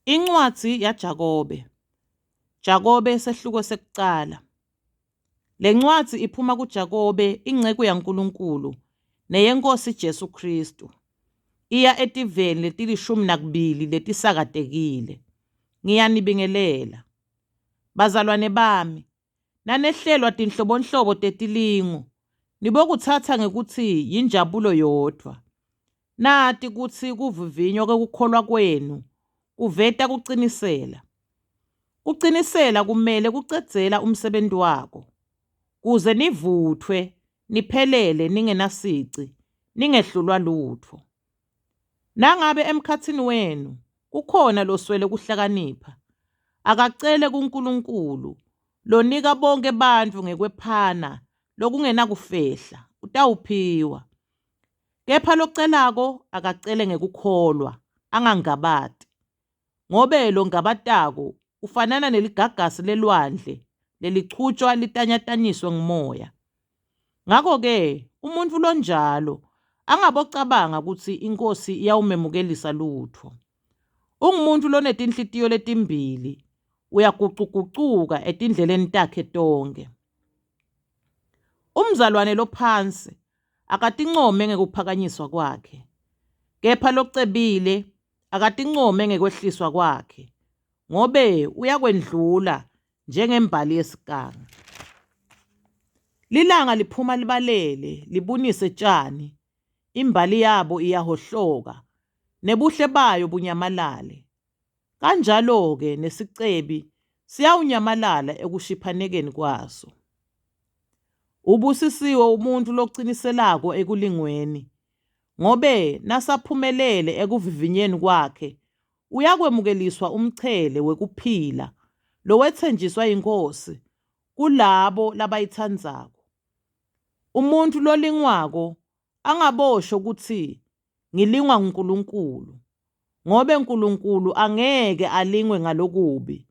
Incwadi yaJakobe. Jakobe sehluko sekuqala. Le ncwadi iphuma kuJakobe, ingceku yaNkulunkulu, neyenkosi Jesu Kristu. Iya etiveni letilishumi nakubili letisakatekile. Ngiyanibingelela. Bazalwane bami, nanehlelwa tinhlobonhlobo tetilingo, nibokuthatha ngekuthi yinjabulo yodwa. Nati kutsi kuvivinywa kwekukholwa kwenu kuveta kucinisela. Kucinisela kumele kucedzela umsebenzi wako, kuze nivuthwe, niphelele ningenasici, ningehlulwa lutho. Nangabe emkhatsini wenu kukhona loswele kuhlakanipha, akacele kuNkulunkulu, lonika bonke bantfu ngekwephana lokungenakufehla, utawuphiwa. Kepha locelako akacele ngekukholwa, angangabati. Ngobe lo ngabatako ufanana neligagasi lelwandle lelichutshwa litanyatanyiswe ngumoya. Ngakho-ke umuntu lonjalo angabocabanga ukuthi inkosi iyawumemukelisa lutho. Ungumuntu lonetinhlitiyo letimbili, uyagucugucuka etindleleni takhe tonke. Umzalwane lophansi akatincome ngekuphakanyiswa kwakhe, kepha locebile akatincome ngekwehliswa kwakhe, ngobe uyakwendlula njengembali yesikanga. Lilanga liphuma libalele libunise tshani, imbali yabo iyahohloka, nebuhle bayo bunyamalale. Kanjalo-ke nesicebi siyawunyamalala ekushiphanekeni kwaso. Ubusisiwe umuntu lociniselako ekulingweni, ngobe nasaphumelele ekuvivinyeni kwakhe uyakwemukeliswa umchele wekuphila lowethenjiswa yinkosi kulabo labayitsandzako. Umuntu lolingwako angabosho ukuthi ngilingwa nguNkulunkulu, ngobe uNkulunkulu angeke alingwe ngalokubi,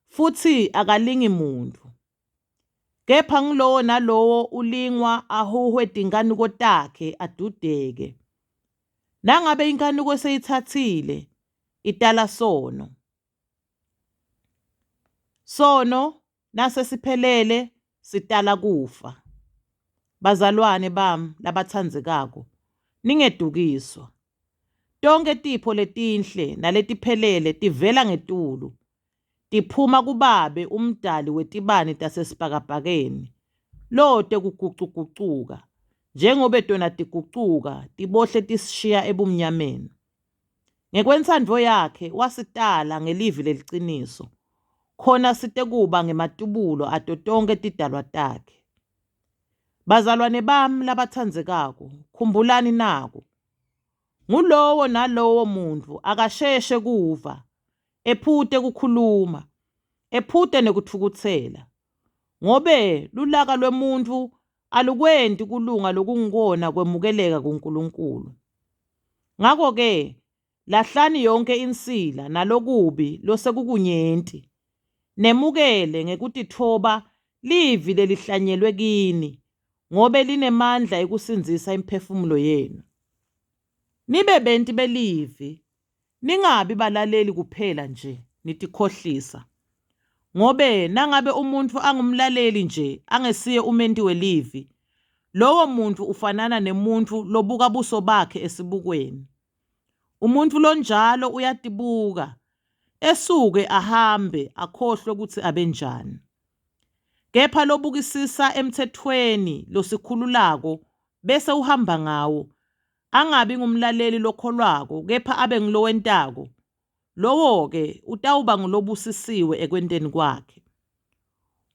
futhi akalingi muntu. Kepha ngilowo nalowo ulingwa ahuhwe tinkanuko takhe adudeke. Nangabe inkanuko seyithathile, itala sono. Sono nasesiphelele sitala kufa. Bazalwane bami labatsandzekako, ningedukiswa. Tonke tipho letinhle naletiphelele tivela ngetulu. Tiphuma kubabe umdali wetibani tasesibhakabhakeni, lote kugucugucuka, njengobe tona tigucuka tibohle tisishiya ebumnyameni. Ngekwentsandvo yakhe wasitala ngelivi leliciniso, khona sitekuba ngematubulo ato tonke tidalwa takhe. Bazalwane bami labatsandzekako, khumbulani naku. Ngulowo nalowo muntu akasheshe kuva, ephute kukhuluma, ephute nekuthukutsela, ngobe lulaka lwemuntu alukwenti kulunga lokungikona kwemukeleka kuNkulunkulu. Ngakho-ke lahlani yonke insila nalokubi losekukunyenti, nemukele ngekutithoba livi lelihlanyelwe kini, ngobe linemandla ekusindzisa imphefumulo yenu. Nibe benti belivi, ningabi balaleli kuphela nje nitikhohlisa, ngobe nangabe umuntu angumlaleli nje angesiye umenti welivi, lowo muntu ufanana nemuntu lobuka buso bakhe esibukweni. Umuntu lonjalo uyatibuka, esuke ahambe akhohlwe ukuthi abenjani. Kepha lobukisisa emthethweni losikhululako bese uhamba ngawo, angabi ngumlaleli lokholwako kepha abe ngilowentako, lowo-ke utawuba ngulobusisiwe ekwenteni kwakhe.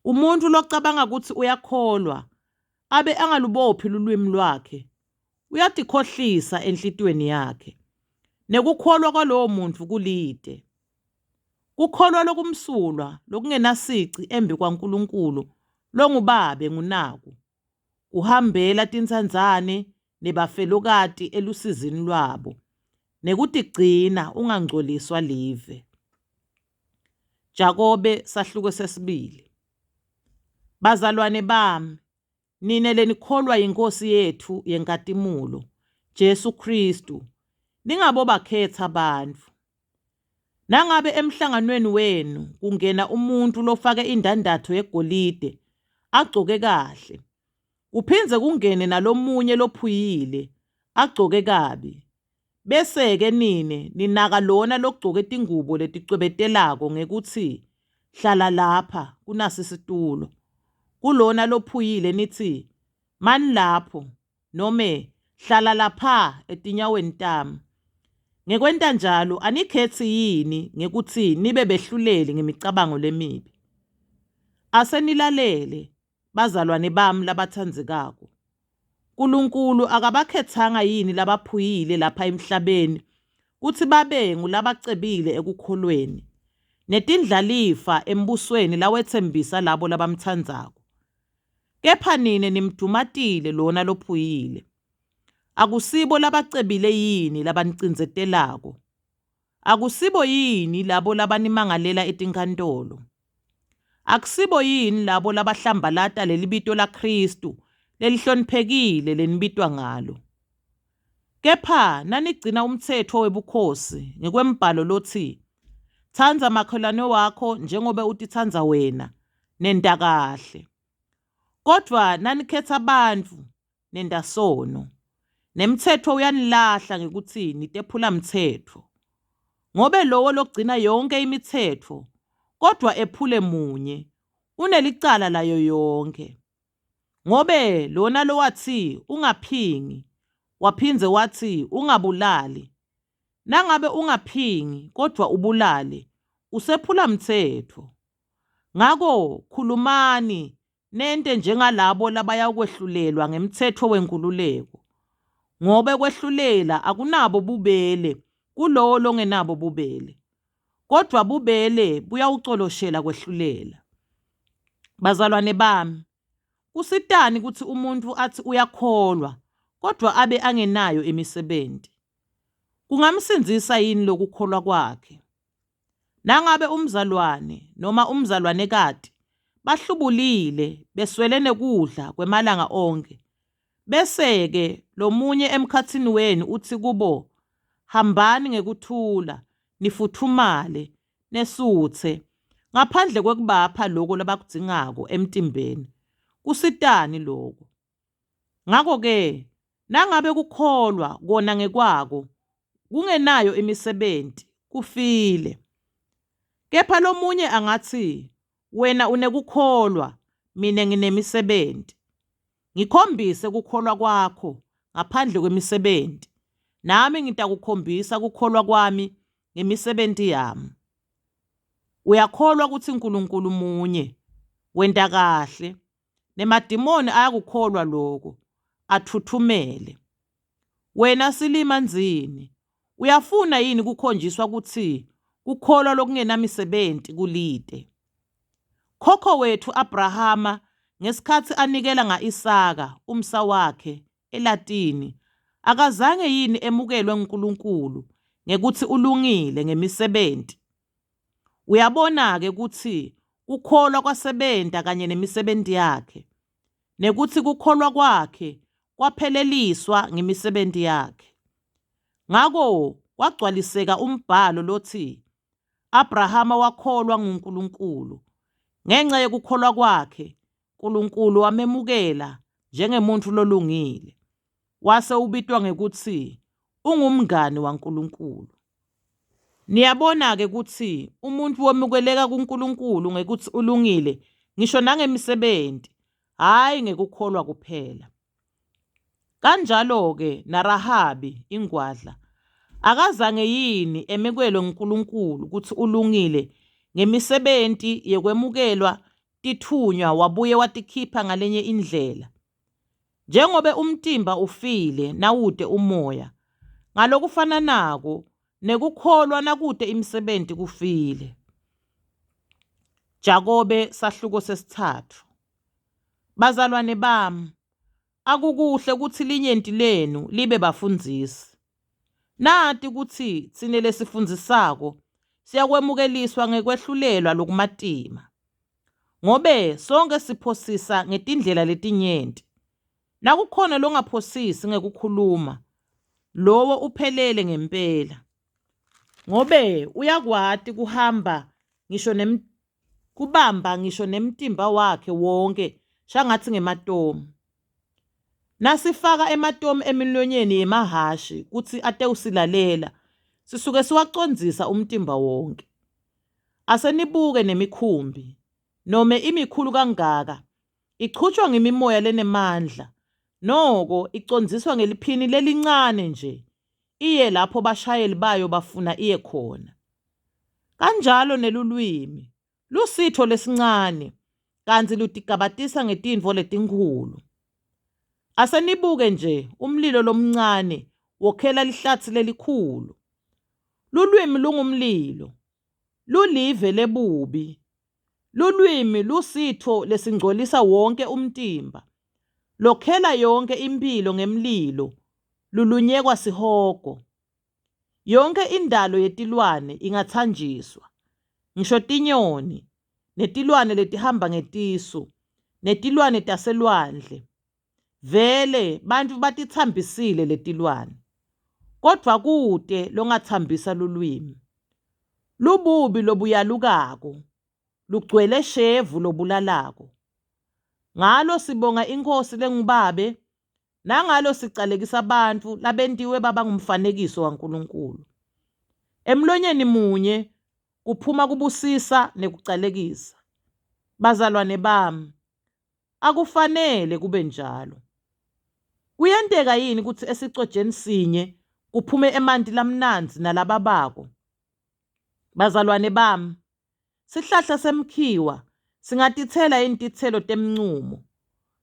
Umuntu locabanga ukuthi uyakholwa abe angalubophi lulwimi lwakhe, uyatikhohlisa enhlitiyweni yakhe, nekukholwa kwalowo muntu kulite. Kukholwa lokumsulwa lokungenasici embi kwaNkulunkulu longubabe ngunaku, kuhambela tintsandzane nebafelokati elusizini lwabo, nekutigcina ungangcoliswa live. Jakobe sahluko sesibili. Bazalwane bami, nine lenikholwa yinkosi yethu yenkatimulo, Jesu Kristu, ningabobakhetha abantu. Nangabe emhlanganweni wenu kungena umuntu lofake indandatho yegolide agcoke kahle, kuphindze kungene nalomunye lophuyile agcoke kabi, bese-ke ninaka lona logcoke tingubo leticwebetelako ngekuthi hlala lapha kunasi isitulo, kulona lophuyile nithi mani lapho nome hlala lapha etinyaweni tami. Ngekwenta njalo anikhethi yini ngekuthi nibe behluleli ngemicabango lemibi? Asenilalele bazalwane bami labathandzekako. uNkulunkulu akabakhethanga yini labaphuyile lapha emhlabeni kuthi babe ngulabacebile ekukholweni netindlalifa embusweni lawethembisa labo labamthandzako. Kepha nine nimdumatile lona lophuyile. Akusibo labacebile yini labanicindzetelako? Akusibo yini labo labanimangalela etinkantolo? Akusibo yini labo labahlambalata lelibito la Kristu lelihloniphekile lenibitwa ngalo? Kepha nanigcina umthetho webukhosi ngekwembhalo lothi thandza makhelwane wakho njengoba utithandza wena, nenda kahle. Kodwa nanikhetha abantu nenda sono. Nemthetho uyanilahla ngekuthi nitephula mthetho. Ngobe lowo logcina yonke imithetho kodwa ephule munye unelicala layo yonke. Ngobe lona lowathi ungaphingi waphindze wathi ungabulali, nangabe ungaphingi kodwa ubulale usephula mthetho. Ngako khulumani nente njengalabo labayakwehlulelwa ngemthetho wenkululeko, ngobe kwehlulela akunabo bubele kulowo longenabo bubele, kodwa bubele buyawucoloshela kwehlulela. Bazalwane bami, kusitani kuthi umuntu athi uyakholwa kodwa abe angenayo imisebenzi? Kungamsindisa yini lokukholwa kwakhe? Nangabe umzalwane noma umzalwanekati bahlubulile beswele nekudla kwemalanga onke, bese-ke lomunye emkhatsini wenu uthi kubo, hambani ngekuthula, nifuthumale, nesuthe, ngaphandle kwekubapha lokho labakudingako emtimbeni. Kusitani lokho? Ngako-ke, nangabe kukholwa kona ngekwako, kungenayo imisebenzi, kufile. Kepha lomunye angathi, wena unekukholwa, mina nginemisebenzi. Ngikhombise kukholwa kwakho ngaphandle kwemisebenzi, nami ngitakukhombisa kukholwa kwami ngemisebenzi yami. Uyakholwa ukuthi uNkulunkulu munye, wenda kahle, nemadimoni ayakukholwa lokho, athuthumele. Wena silimanzini, uyafuna yini kukhonjiswa ukuthi kukholwa lokungenamisebenzi kulite? Khokho wethu Abrahama ngesikhathi anikela nga-Isaka umsa wakhe eLatini, akazange yini emukelwe nguNkulunkulu ngekuthi ulungile ngemisebenzi? Uyabona-ke ukuthi kukholwa kwasebenta kanye nemisebenzi yakhe, nekuthi kukholwa kwakhe kwapheleliswa ngemisebenzi yakhe. Ngako kwagcwaliseka umbhalo lothi Abrahama wakholwa nguNkulunkulu, ngenxa yokukholwa kwakhe uNkulunkulu wamemukela njengemuntu lolungile, wase ubitwa ngekuthi ungumngani waNkulunkulu. Niyabona-ke ukuthi umuntu wemukeleka kuNkulunkulu ngekuthi ulungile ngisho nangemisebenzi, hhayi ngekukholwa kuphela. Kanjalo-ke naRahabi ingwadla akazange yini emekelwe nguNkulunkulu ukuthi ulungile ngemisebenzi yekwemukelwa tithunywa wabuye watikhipha ngalenye indlela. Njengobe umtimba ufile nawude umoya, ngalokufananako nekukholwa nakude imisebenzi kufile. Jakobe sahluko 3. Bazalwane bami, akukuhle ukuthi linyenti lenu libe bafundzisi. Nati ukuthi tsine lesifundzisako siyakwemukeliswa ngekwehlulelwa lokumatima. Ngobe sonke siphosisa ngetindlela letinyenti. Nakukhona longaphosisi ngekukhuluma, lowo uphelele ngempela. ngobe uyakwati kubamba ngisho nemtimba wakhe wonke shangathi ngematomu. Nasifaka ematomu emilonyeni yemahashi kuthi ate usilalela, sisuke siwacondzisa umtimba wonke. Asenibuke nemikhumbi, nome imikhulu kangaka, ichutshwa ngemimoya lenemandla, noko icondziswa ngeliphini lelincane nje, iye lapho bashayeli bayo bafuna iye khona. Kanjalo nelulwimi, lusitho lesincane, kanti lutigabatisa ngetintfo letinkhulu. Asenibuke nje umlilo lomncane wokhela lihlathi lelikhulu. Lulwimi lungumlilo, lulive lebubi. Lulwimi lusitho lesingcolisa wonke umtimba, lokhela yonke impilo ngemlilo, lulunyekwa sihogo. Yonke indalo yetilwane ingathanjiswa, ngisho tinyoni, netilwane letihamba ngetisu, netilwane taselwandle. Vele bantfu batitsambisile letilwane, kodvwa kute longatsambisa lulwimi. Lububi lobuyalukako, lugcwele shevu lobulalako. Ngalo sibonga inkhosi lengubabe, nangalo sicalekisa bantfu labentiwe baba ngumfanekiso waNkulunkulu. Emlonyeni munye kuphuma kubusisa nekucalekisa. Bazalwane bami, akufanele kube njalo. Kuyenteka yini ukuthi esicojeni sinye kuphume emanti lamnanzi nalababako? Bazalwane bami, sihlahla semkhiwa singatitsela intitselo temncumo,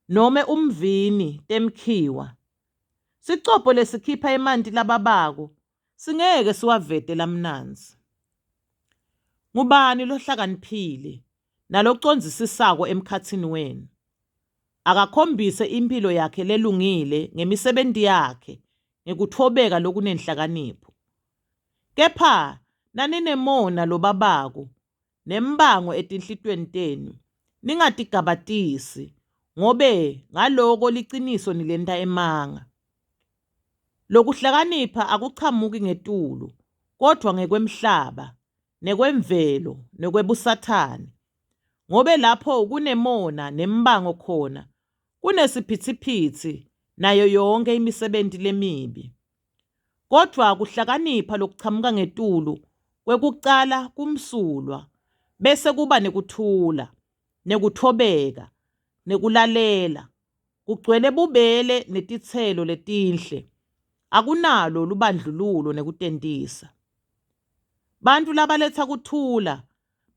nome umvini temkhiwa. Sicopho lesikhipha emanti lababako, singeke siwavete lamnanzi. Ngubani lohlakaniphile nalocondzisisako emkhatsini wenu? Akakhombise impilo yakhe lelungile ngemisebenti yakhe, ngekuthobeka lokunenhlakanipho. Kepha naninemona lobabako, nembango etinhlitweni tenu, ningatigabatisi, ngobe ngaloko liciniso nilenta emanga. Lokuhlakanipha akuchamuki ngetulu, kodwa ngekwemhlaba, nekwemvelo, nekwebusathane. Ngobe lapho kunemona nembango khona, kunesiphithiphithi nayo yonke imisebenti lemibi. Kodwa kuhlakanipha lokuchamuka ngetulu kwekucala kumsulwa, bese kuba nekuthula, nekuthobeka, nekulalela, kugcwele bubele netitselo letinhle. Akunalo lubandlululo nekutentisa. Bantfu labaletsa kuthula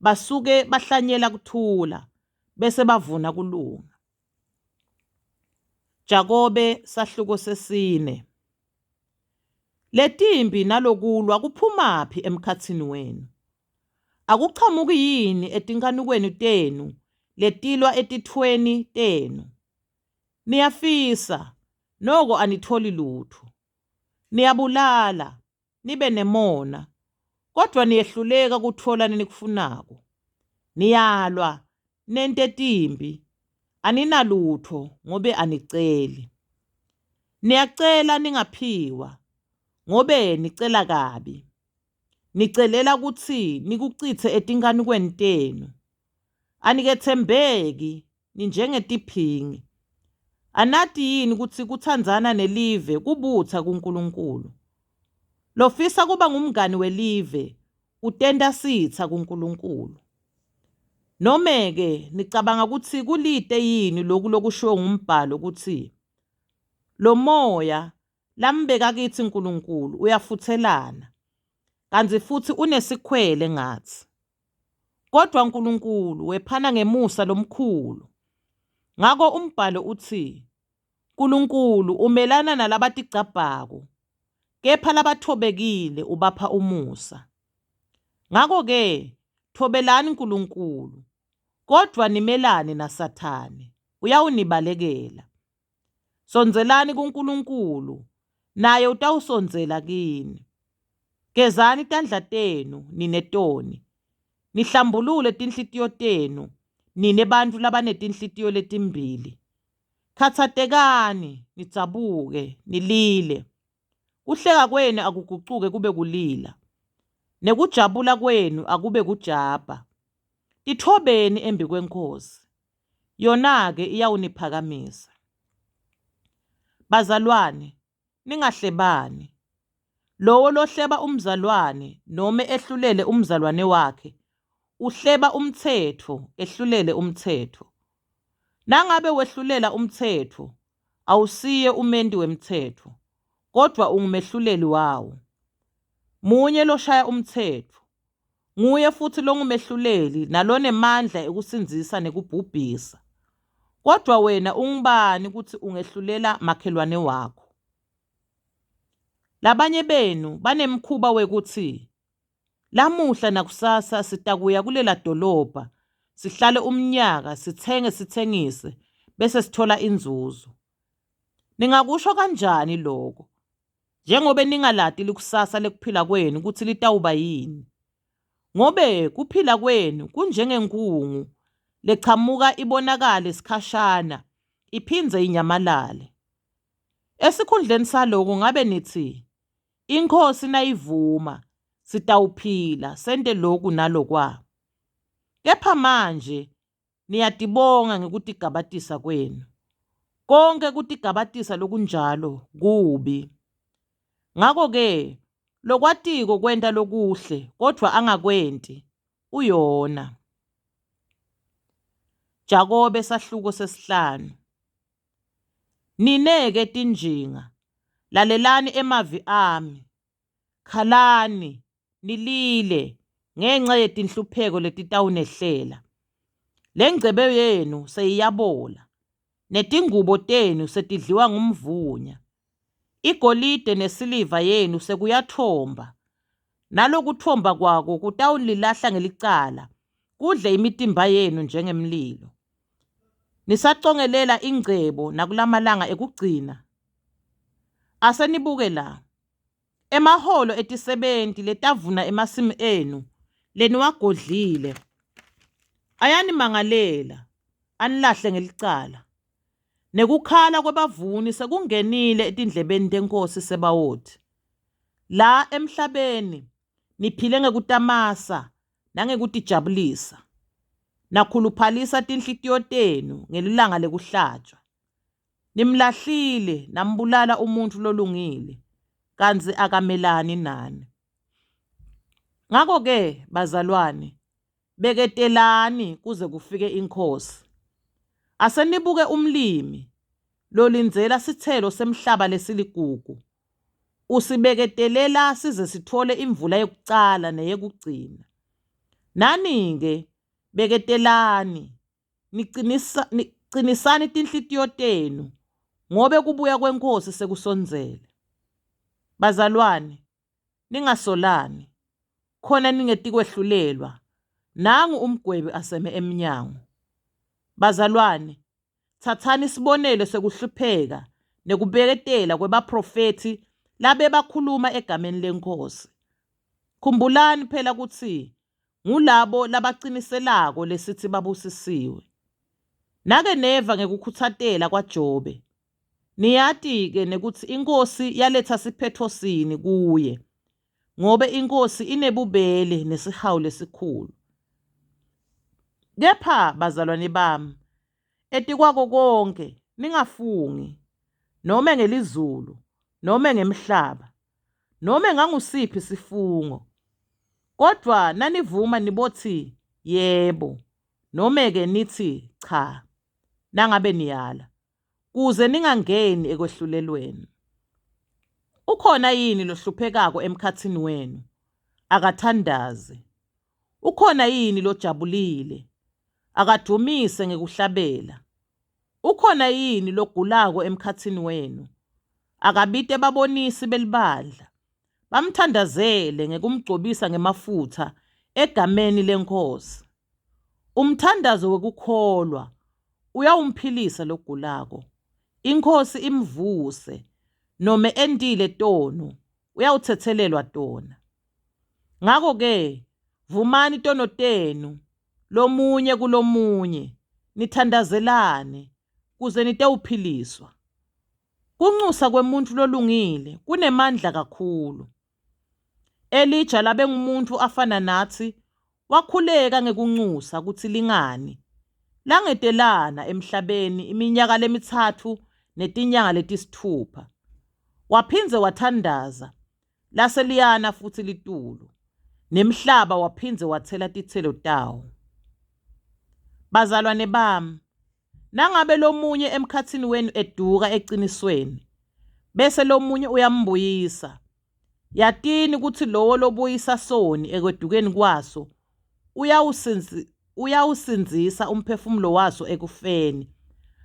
basuke bahlanyela kuthula, bese bavuna kulunga. Jakobe sahluko 4. Letimbi nalokulwa kuphumaphi emkhatsini wenu? Akuchamuki yini etinkanukweni tenu letilwa etithweni tenu? Niyafisa, noko anitholi lutho. Niyabulala, nibe nemona, kodwa niyehluleka kutfola nenikufunako. Niyalwa, nente timbi, aninalutho ngobe aniceli. Niyacela ningaphiwa, ngobe nicela kabi. Nicelela kutsi nikucitse etinkanukweni tenu. Anikethembeki, ninjengetiphingi. Anati yini kutsi kutsandzana nelive kubutha kuNkulunkulu? Lofisa kuba ngumngani welive, utenta sitha kuNkulunkulu. Nome-ke nicabanga kutsi kulite yini loku lokushiwo ngumbhalo kutsi lo moya lambeka kithi uNkulunkulu uyafuthelana, kanti futhi unesikhwele ngathi. Kodwa uNkulunkulu wephana ngemusa lomkhulu. Ngako umbhalo uthi, uNkulunkulu umelana nalabatigcabhako, kepha labathobekile ubapha umusa. Ngako-ke thobelani uNkulunkulu, kodwa nimelane naSathane, uyawunibalekela. Sonzelani kuNkulunkulu, naye utawusondzela kini. Gezani tandla tenu, ninetoni. Nihlambulule tinhlitiyo tenu, nine bantfu labanetinhlitiyo letimbili. Khatsatekani, nidzabuke, nilile. Kuhleka kwenu akugucuke kube kulila. nekujabula kwenu akube kujabha. Tithobeni embi kwenkosi, yona-ke iyawuniphakamisa. Bazalwane, ningahlebani. Lowo lohleba umzalwane noma ehlulele umzalwane wakhe, uhleba umthetho, ehlulele umthetho. Nangabe wehlulela umthetho, awusiye umendi wemthetho, kodwa ungumehluleli wawo. Munye loshaya umthetho, nguye futhi longumehluleli nalonemandla ekusinzisa nekubhubhisa. Kodwa wena ungubani ukuthi ungehlulela makhelwane wakho? Labanye benu banemkhuba wekuthi lamuhla nakusasa sitakuya kulela dolobha, sihlale umnyaka, sithenge sithengise, bese sithola inzuzo. Ningakusho kanjani lokho? Njengobe ningaladi likusasa lekuphila kwenu ukuthi litawuba yini. Ngobe kuphila kwenu kunjengenkungu lechamuka ibonakale isikhashana, iphindze inyamalale. Esikhundleni saloko ngabe nithi, inkosi nayivuma, sitawuphila, sente loku nalokwa. Kepha manje, niyatibonga ngekutigabatisa kwenu. Konke kutigabatisa lokunjalo kubi. Ngako-ke, lokwatiko kwenta lokuhle, kodwa angakwenti, uyona. Jakobe sahluko 5. Nineke tinjinga, lalelani emavi ami, khalani, nilile, ngenxa yetinhlupheko letitawunehlela. Lengcebe yenu seyiyabola, netingubo tenu setidliwa ngumvunya. Igolide nesiliva yenu sekuyathomba, nalokuthomba kwako kutawulilahla ngelicala, kudle imitimba yenu njengemlilo. Nisacongelela ingcebo nakulamalanga ekugcina. Asenibuke la, emaholo etisebenti letavuna emasimu enu, leniwagodlile, ayanimangalela, anilahle ngelicala. Nekukhala kwebavuni sekungenile etindlebeni tenkosi Sebawothi. La emhlabeni niphile ngekutamasa nangekutijabulisa. Nakhuluphalisa tinhlitiyo tenu ngelilanga lekuhlatshwa. Nimlahlile nambulala umuntu lolungile, kanzi akamelani nani. Ngako-ke, bazalwane, beketelani kuze kufike inkosi. Asenibuke umlimi lolindzela sithelo semhlaba lesiligugu. Usibeketelela size sithole imvula yokucala neyekugcina. Nani-ke, beketelani, niqinisani tinhlitiyo tenu, ngobe kubuya kwenkosi sekusondzele. Bazalwane, ningasolani, khona ningetikwehlulelwa, nangu umgwebi aseme emnyango. Bazalwane, thathani isibonelo sekuhlupheka nekubeketela kwebaprofethi labe bakhuluma egameni lenkosi. Khumbulani phela kutsi ngulabo labaciniselako lesithi babusisiwe. Nake neva ngekukhuthatela kwaJobe. Niyati-ke nekuthi inkosi yaletha siphetho sini kuye, ngobe inkosi inebubele nesihawu lesikhulu. Kepha bazalwane bami, etikwako konke ningafungi, noma ngelizulu, noma ngemhlaba, noma ngangusiphi isifungo. Kodwa nanivuma nibothi yebo, noma-ke nithi cha, nangabe niyala, kuze ningangeni ekwehlulelweni. Ukhona yini lohluphekako emkhathini wenu? Akathandaze. Ukhona yini lojabulile? Akadumise ngekuhlabela. Ukhona yini logulako emkhathini wenu? Akabite babonisi belibandla, bamthandazele ngekumgcobisa ngemafutha egameni lenkosi. Umthandazo wekukholwa uyawumphilisa logulako. Inkosi imvuse, nome endile tono, uyawuthethelelwa tona. Ngako-ke, vumani tono tenu, lomunye kulomunye, nithandazelane, kuze nitewuphiliswa. Kunxusa kwemuntu lolungile kunemandla kakhulu. Elijah labe ngumuntu afana nathi, wakhuleka ngekunxusa kuthi lingani. Langedelana emhlabeni iminyaka lemithathu netinyanga letisithupha. Waphinze wathandaza, lase liyana futhi litulu, nemhlaba waphinze wathela tithelo tawo. Bazalwane bami, nangabe lomunye emkhathini wenu eduka eqinisweni, bese lomunye uyambuyisa, yatini ukuthi lowo lobuyisa soni ekwedukeni kwaso uyawusinzisa umphefumulo waso ekufeni,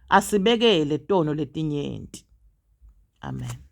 asibekele tono letinyenti. Amen.